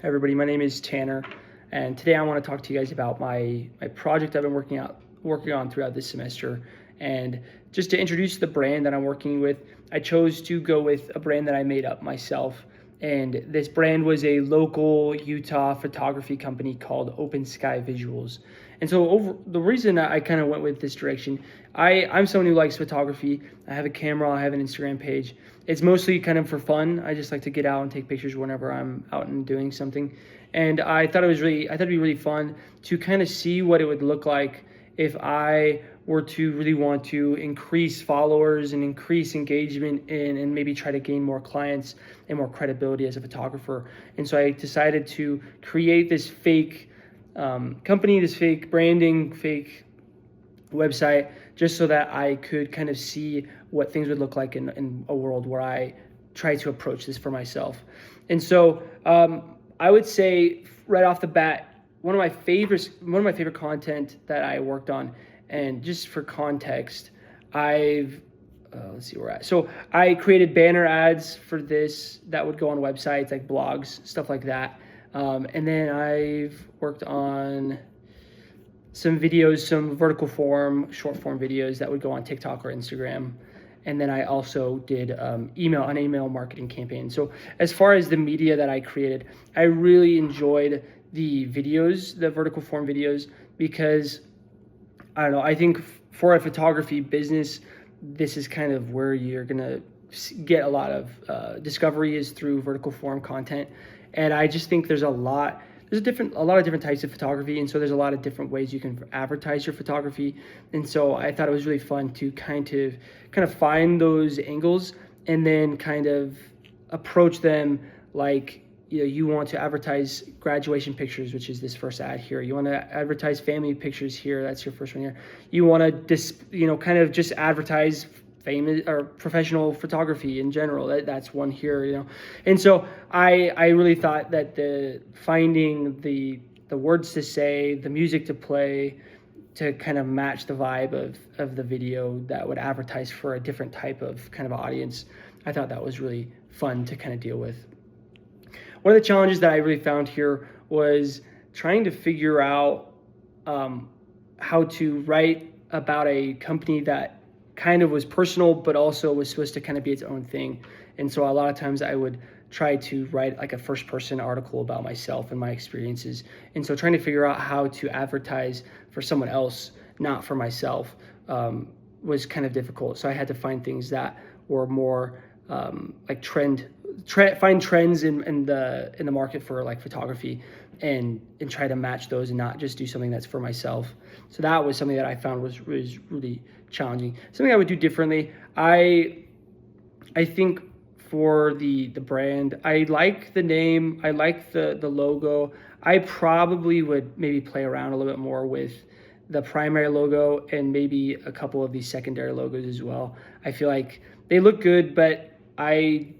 Hi everybody, my name is Tanner, and today I want to talk to you guys about my project I've been working on throughout this semester. And just to introduce the brand that I'm working with, I chose to go with a brand that I made up myself. And this brand was a local Utah photography company called Open Sky Visuals. And so the reason I kind of went with this direction, I'm someone who likes photography. I have a camera, I have an Instagram page. It's mostly kind of for fun. I just like to get out and take pictures whenever I'm out and doing something. And I thought it'd be really fun to kind of see what it would look like if I were to really want to increase followers and increase engagement and maybe try to gain more clients and more credibility as a photographer. And so I decided to create this fake company, this fake branding, fake website, just so that I could kind of see what things would look like in a world where I try to approach this for myself. And so I would say right off the bat, one of my favorite content that I worked on, and just for context, let's see where we're at. So I created banner ads for this that would go on websites like blogs, stuff like that. And then I've worked on some videos, some vertical form, short form videos that would go on TikTok or Instagram. And then I also did an email marketing campaign. So as far as the media that I created, I really enjoyed the videos, the vertical form videos, because I don't know, I think for a photography business, this is kind of where you're gonna get a lot of discovery, is through vertical form content. And I just think there's a lot of different types of photography, and so there's a lot of different ways you can advertise your photography. And so I thought it was really fun to kind of find those angles and then kind of approach them like, you want to advertise graduation pictures, which is this first ad here. You want to advertise family pictures here. That's your first one here. You want to kind of just advertise famous or professional photography in general. That's one here. And so I really thought that finding the words to say, the music to play, to kind of match the vibe of the video that would advertise for a different type of kind of audience, I thought that was really fun to kind of deal with. One of the challenges that I really found here was trying to figure out how to write about a company that kind of was personal, but also was supposed to kind of be its own thing. And so a lot of times I would try to write like a first person article about myself and my experiences. And so trying to figure out how to advertise for someone else, not for myself, was kind of difficult. So I had to find things that were more like find trends in the market for like photography and try to match those and not just do something that's for myself. So that was something that I found was really challenging. Something I would do differently. I think for the brand, I like the name, I like the logo. I probably would maybe play around a little bit more with the primary logo and maybe a couple of these secondary logos as well. I feel like they look good, but I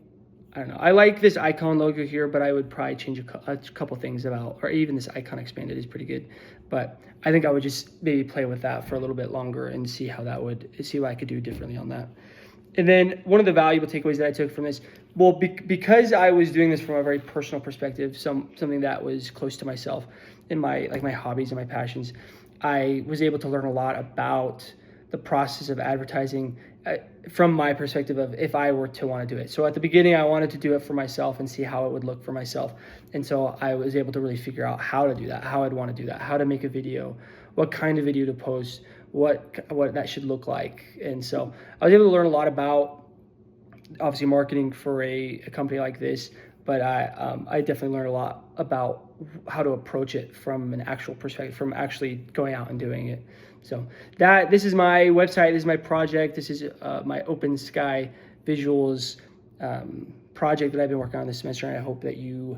don't know. I like this icon logo here, but I would probably change a couple things about, or even this icon expanded is pretty good. But I think I would just maybe play with that for a little bit longer and see what I could do differently on that. And then one of the valuable takeaways that I took from this, well, because I was doing this from a very personal perspective, something that was close to myself and my hobbies and my passions, I was able to learn a lot about the process of advertising from my perspective of if I were to want to do it. So at the beginning, I wanted to do it for myself and see how it would look for myself. And so I was able to really figure out how to do that, how I'd want to do that, how to make a video, what kind of video to post, what that should look like. And so I was able to learn a lot about, obviously, marketing for a company like this, but I definitely learned a lot about how to approach it from an actual perspective, from actually going out and doing it. So this is my website, this is my project, this is my Open Sky Visuals project that I've been working on this semester, and I hope that you